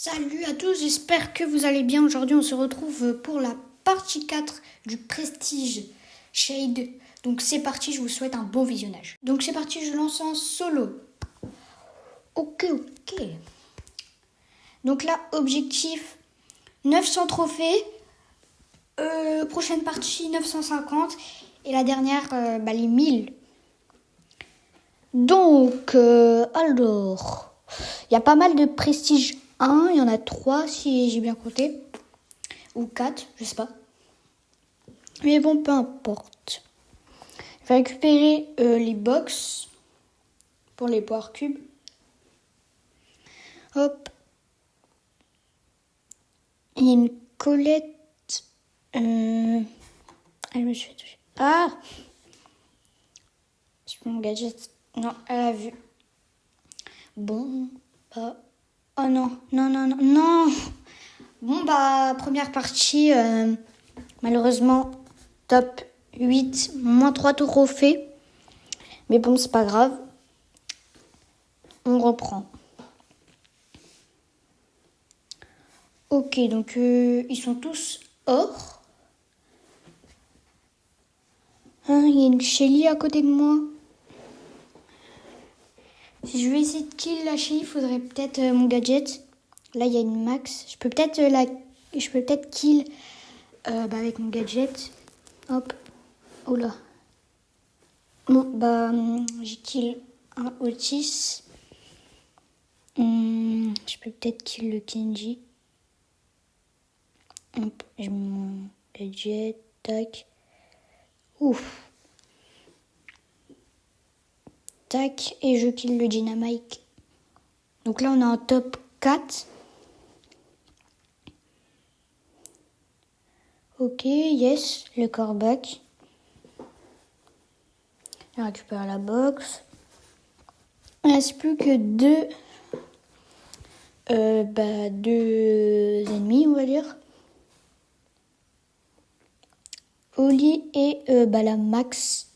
Salut à tous, j'espère que vous allez bien. Aujourd'hui, on se retrouve pour la partie 4 du Prestige Shade. Donc c'est parti, je vous souhaite un bon visionnage. Donc c'est parti, je lance en solo. Ok. Donc là, objectif 900 trophées. Prochaine partie 950. Et la dernière, les 1000. Donc, alors, il y a pas mal de Prestige 1. Il y en a 3 si j'ai bien compté. Ou 4, je sais pas. Mais bon, peu importe. Je vais récupérer les box pour les power cubes. Hop. Il y a une Colette. Elle me fait toucher. Ah! C'est mon gadget. Non, elle a vu. Bon, bah. Oh non, non. Bon, première partie. Malheureusement, top 8, moins 3 trophées. Mais bon, c'est pas grave. On reprend. Ok, donc ils sont tous or. Il y a une Shelly à côté de moi. Si je vais essayer de kill la Shelly, il faudrait peut-être mon gadget. Là, il y a une Max. Je peux peut-être kill avec mon gadget. Hop. Oh là. Bon, j'ai kill un Otis. Je peux peut-être kill le Kenji. Hop, j'ai mon gadget. Tac. Ouf. Tac. Et je kill le Dynamite. Donc là, on est en top 4. Ok, yes, le corback. Je récupère la box. Il ne reste plus que deux ennemis, on va dire. Oli et la Max.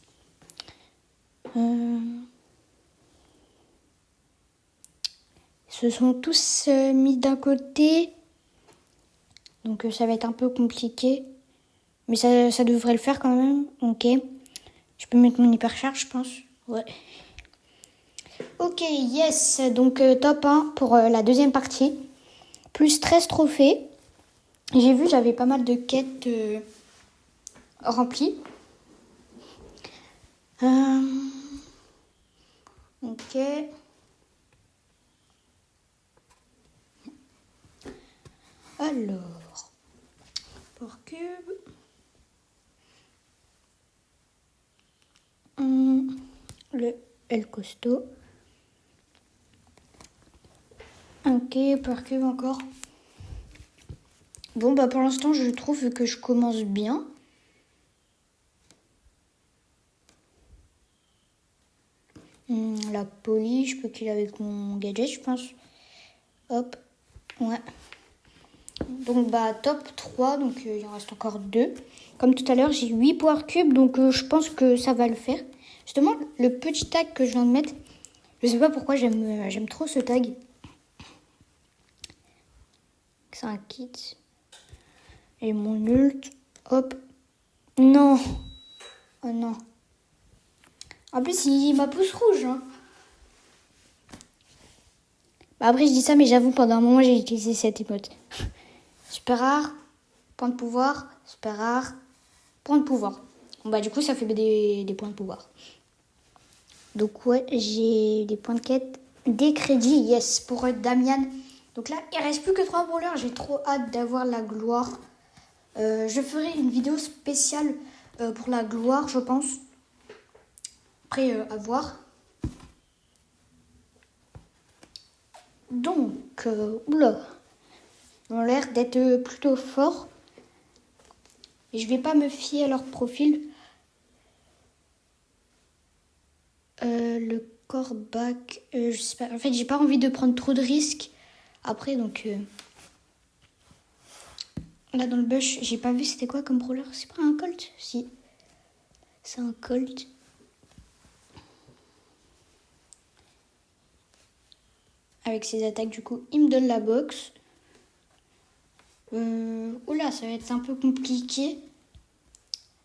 Se sont tous mis d'un côté. Donc ça va être un peu compliqué. Mais ça devrait le faire quand même. Ok. Je peux mettre mon hypercharge, je pense. Ouais. Ok, yes. Donc top 1 pour la deuxième partie. Plus 13 trophées. J'ai vu, j'avais pas mal de quêtes remplies. Ok. Alors. Power cube. Le L costaud. Ok, power cube encore. Bon, pour l'instant, je trouve que je commence bien. La poly, je peux kill avec mon gadget, je pense. Hop. Ouais. Donc, top 3. Donc, il en reste encore 2. Comme tout à l'heure, j'ai 8 power cubes. Donc, je pense que ça va le faire. Justement, le petit tag que je viens de mettre, je sais pas pourquoi j'aime trop ce tag. C'est un kit. Et mon ult. Hop. Non. Oh non. En plus, il m'a pouce rouge. Hein. Après, je dis ça, mais j'avoue, pendant un moment, j'ai utilisé cette emote. Super rare. Point de pouvoir. Super rare. Point de pouvoir. Bon, du coup, ça fait des points de pouvoir. Donc, ouais, j'ai des points de quête. Des crédits, yes, pour Damian. Donc là, il reste plus que 3 brawlers. J'ai trop hâte d'avoir la gloire. Je ferai une vidéo spéciale pour la gloire, je pense. Après, à voir. Donc, oula. Ils ont l'air d'être plutôt forts. Et je vais pas me fier à leur profil. Le corback, je sais pas. En fait, j'ai pas envie de prendre trop de risques. Après, donc... Là, dans le bush, j'ai pas vu c'était quoi comme brawler. C'est pas un Colt? Si. C'est un Colt. Avec ses attaques, du coup, il me donne la box. Oula, ça va être un peu compliqué.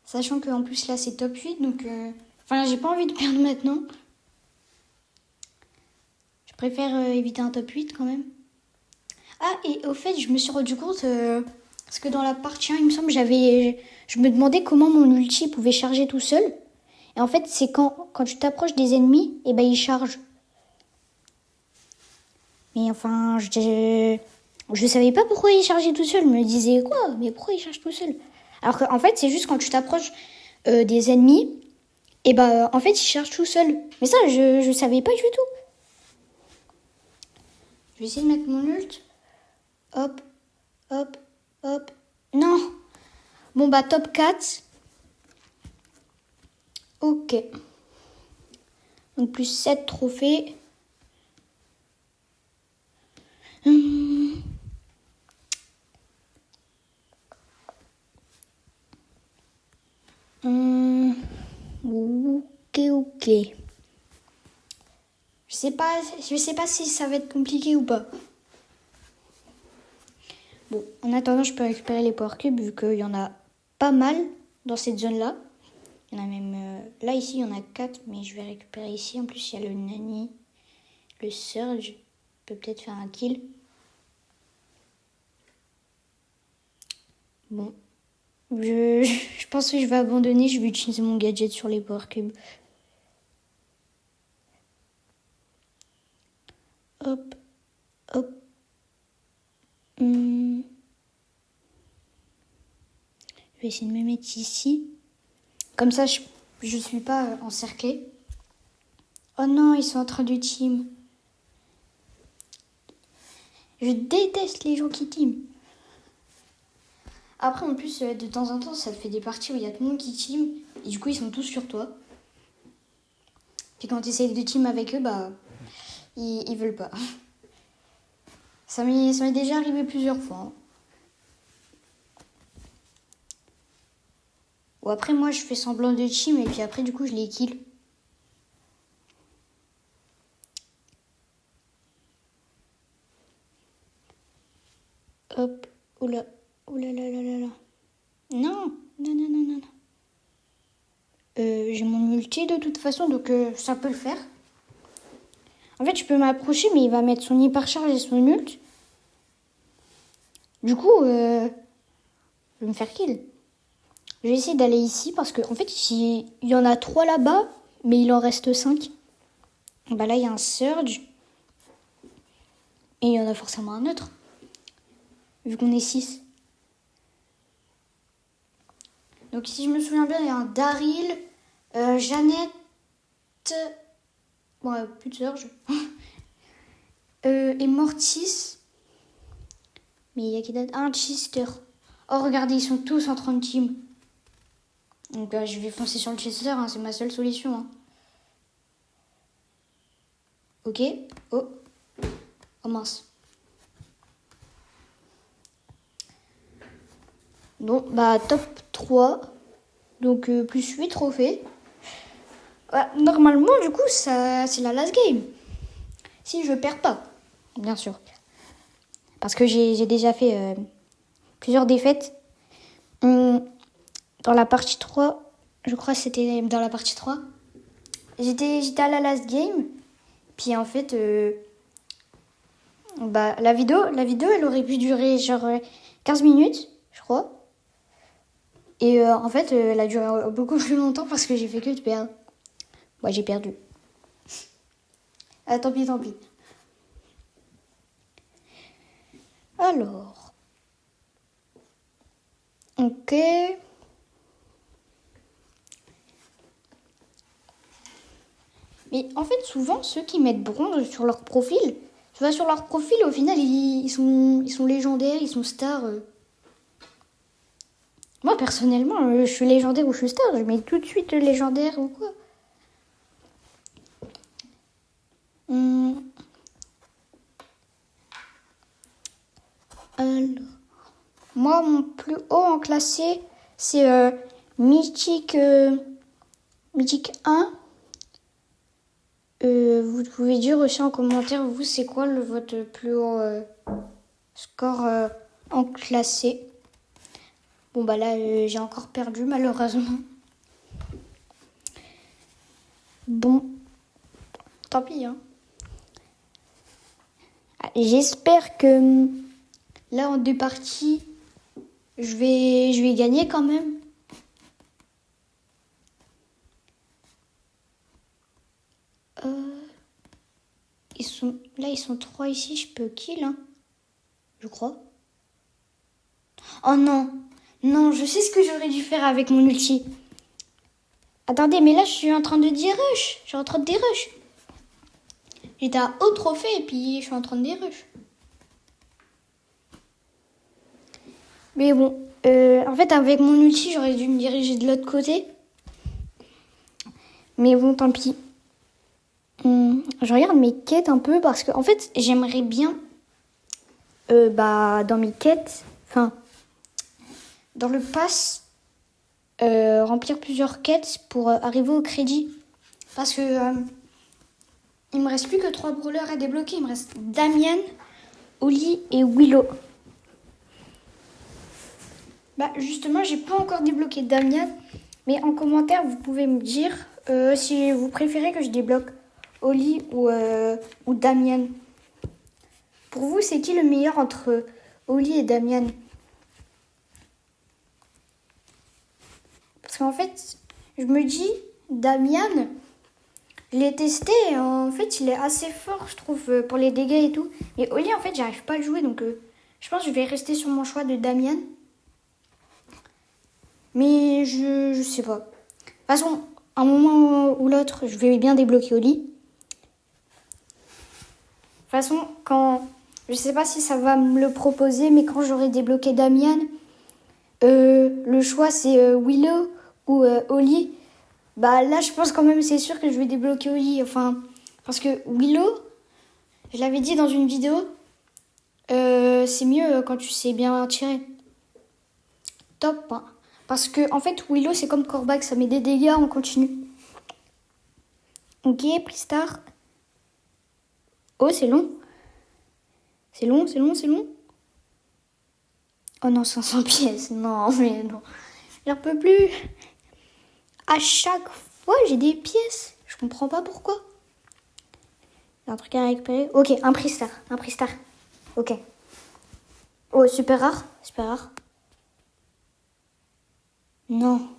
Sachant qu'en plus là c'est top 8, donc... Enfin, j'ai pas envie de perdre maintenant. Je préfère éviter un top 8 quand même. Ah, et au fait, je me suis rendu compte... parce que dans la partie 1, il me semble, je me demandais comment mon ulti pouvait charger tout seul. Et en fait, c'est quand tu t'approches des ennemis, et ben il charge. Mais enfin, je savais pas pourquoi il chargeait tout seul. Je me disais quoi? Mais pourquoi il charge tout seul? Alors qu'en fait, c'est juste quand tu t'approches des ennemis, et ben en fait, il charge tout seul. Mais ça, je savais pas du tout. Je vais essayer de mettre mon ult. Hop, hop, hop. Non! Bon bah top 4. Ok. Donc plus 7 trophées. Ok. Je sais pas si ça va être compliqué ou pas. Bon, en attendant, je peux récupérer les power cubes vu qu'il y en a pas mal dans cette zone-là. Il y en a même... là, ici, il y en a 4, mais je vais récupérer ici. En plus, il y a le Nani, le Surge. Je peux peut-être faire un kill. Bon. Je pense que je vais abandonner. Je vais utiliser mon gadget sur les power cubes. Hop. Hop. Je vais essayer de me mettre ici. Comme ça, je suis pas encerclée. Oh non, ils sont en train de team. Je déteste les gens qui team. Après, en plus, de temps en temps, ça te fait des parties où il y a tout le monde qui team. Et du coup, ils sont tous sur toi. Puis quand tu essayes de team avec eux, bah, ils veulent pas. Ça m'est déjà arrivé plusieurs fois. Hein. Ou après, moi, je fais semblant de team et puis après, du coup, je les kill. Hop. Oula. Oula là là là là. Non. Non, non, non, non. J'ai mon ulti de toute façon, donc ça peut le faire. En fait, je peux m'approcher, mais il va mettre son hypercharge et son ult. Du coup, je vais me faire kill. Je vais essayer d'aller ici parce qu'en fait, il y en a 3 là-bas, mais il en reste 5. Bah là, il y a un Surge. Et il y en a forcément un autre. Vu qu'on est 6. Donc si je me souviens bien, il y a un Daryl, Jeannette... Bon, plus de Surge. Et Mortis. Mais il y a qui d'autre? Un Chester. Oh, regardez, ils sont tous en train de team. Donc je vais foncer sur le Chester, hein, c'est ma seule solution. Hein. Ok. Oh. Oh mince. Bon, bah top 3. Donc plus 8 trophées. Normalement, du coup, ça, c'est la last game. Si je perds pas, bien sûr. Parce que j'ai déjà fait plusieurs défaites. Dans la partie 3, je crois que c'était dans la partie 3. J'étais à la last game. Puis en fait, bah, la vidéo, elle aurait pu durer genre 15 minutes, je crois. Et en fait, elle a duré beaucoup plus longtemps parce que j'ai fait que de perdre. Ouais, j'ai perdu. Ah, tant pis, tant pis. Alors. Ok. Mais en fait, souvent, ceux qui mettent bronze sur leur profil, tu vois, sur leur profil, au final, ils sont légendaires, ils sont stars. Moi, personnellement, je suis légendaire ou je suis star, je mets tout de suite légendaire ou quoi. Alors, moi, mon plus haut en classé, c'est Mythique, Mythique 1. Vous pouvez dire aussi en commentaire, vous, c'est quoi votre plus haut score en classé. Bon bah là j'ai encore perdu malheureusement. Bon, tant pis hein. J'espère que là en 2 parties, je vais gagner quand même. Ils sont 3 ici, je peux kill hein. Je crois. Oh non, non, je sais ce que j'aurais dû faire avec mon ulti. Attendez, mais là je suis en train de dérush. Je suis en train de dérush. J'étais à haut trophée et puis je suis en train de dérush. Mais bon, en fait avec mon ulti j'aurais dû me diriger de l'autre côté. Mais bon, tant pis. Je regarde mes quêtes un peu parce que en fait j'aimerais bien dans mes quêtes, enfin dans le pass, remplir plusieurs quêtes pour arriver au crédit. Parce que il me reste plus que 3 brawlers à débloquer. Il me reste Damian, Oli et Willow. Bah justement, j'ai pas encore débloqué Damian, mais en commentaire, vous pouvez me dire si vous préférez que je débloque Oli ou Damian. Pour vous, c'est qui le meilleur entre Oli et Damian? Parce qu'en fait, je me dis, Damian, je l'ai testé et en fait, il est assez fort, je trouve, pour les dégâts et tout. Mais Oli, en fait, j'arrive pas à le jouer, donc je pense que je vais rester sur mon choix de Damian. Mais je sais pas. De toute façon, un moment ou l'autre, je vais bien débloquer Oli. De toute façon, je sais pas si ça va me le proposer, mais quand j'aurai débloqué Damian, le choix c'est Willow ou Oli. Bah là, je pense quand même, c'est sûr que je vais débloquer Oli. Enfin, parce que Willow, je l'avais dit dans une vidéo, c'est mieux quand tu sais bien tirer. Top, hein. Parce que en fait, Willow, c'est comme Corbac, ça met des dégâts en continu. Ok, Pristar. Oh, c'est long. C'est long, c'est long, c'est long. Oh non, 500 pièces. Non, mais non. J'en peux plus. À chaque fois, j'ai des pièces. Je comprends pas pourquoi. Il y a un truc à récupérer. Ok, un Pristar. Un Pristar. Ok. Oh, super rare. Super rare. Non.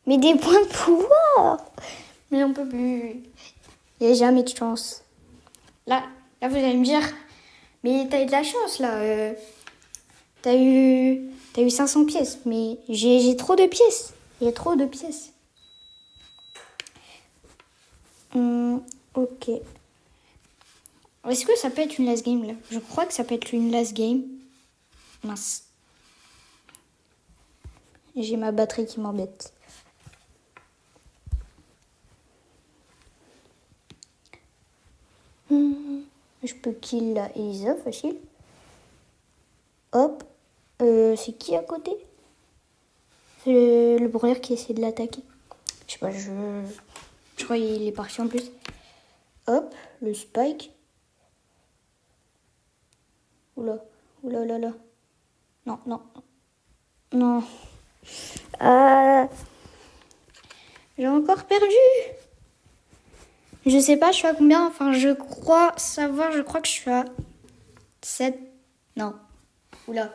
Mais des points de pouvoir. Mais on peut plus. Il n'y a jamais de chance. Là, vous allez me dire, mais t'as eu de la chance là. T'as eu 500 pièces, mais j'ai trop de pièces. Il y a trop de pièces. Ok. Est-ce que ça peut être une last game là? Je crois que ça peut être une last game. Mince. J'ai ma batterie qui m'embête. Je peux kill la Elisa, facile. Hop. C'est qui à côté? C'est le brawler qui essaie de l'attaquer. Je sais pas, je crois qu'il est parti en plus. Hop, le spike. Oula, oula, oula, oula. Non, non, non. J'ai encore perdu. Je sais pas, je suis à combien? Enfin, je crois savoir, je crois que je suis à 7. Non. Oula.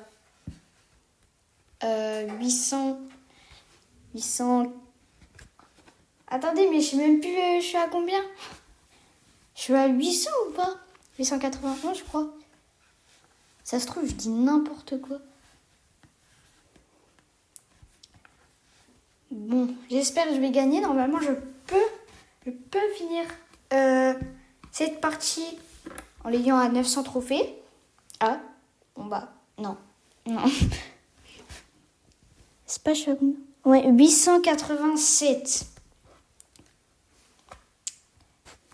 800. Attendez, mais je sais même plus, je suis à combien? Je suis à 800 ou pas? 881, je crois. Ça se trouve, je dis n'importe quoi. Bon, j'espère que je vais gagner. Normalement, je peux finir cette partie en l'ayant à 900 trophées. Ah, bon bah, non. C'est pas cher. Ouais, 887.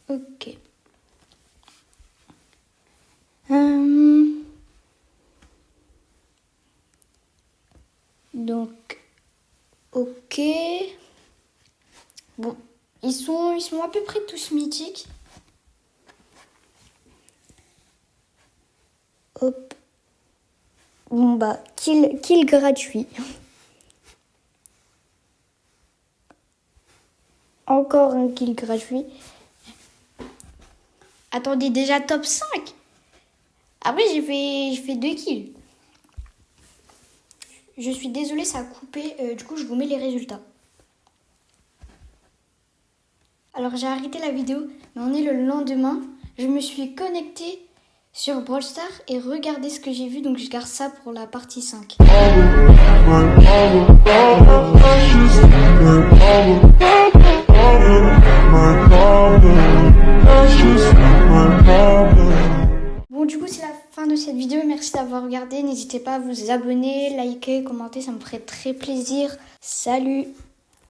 Ok. Donc, ok. Bon, ils sont à peu près tous mythiques. Hop. Bon bah, kill gratuit. Encore un kill gratuit. Attendez, déjà top 5. Après, j'ai fait 2 kills. Je suis désolée, ça a coupé. Du coup, je vous mets les résultats. Alors, j'ai arrêté la vidéo, mais on est le lendemain. Je me suis connectée sur Brawl Stars et regardez ce que j'ai vu. Donc, je garde ça pour la partie 5. Bon, du coup, c'est la fin de cette vidéo. Merci d'avoir regardé. N'hésitez pas à vous abonner, liker, commenter. Ça me ferait très plaisir. Salut!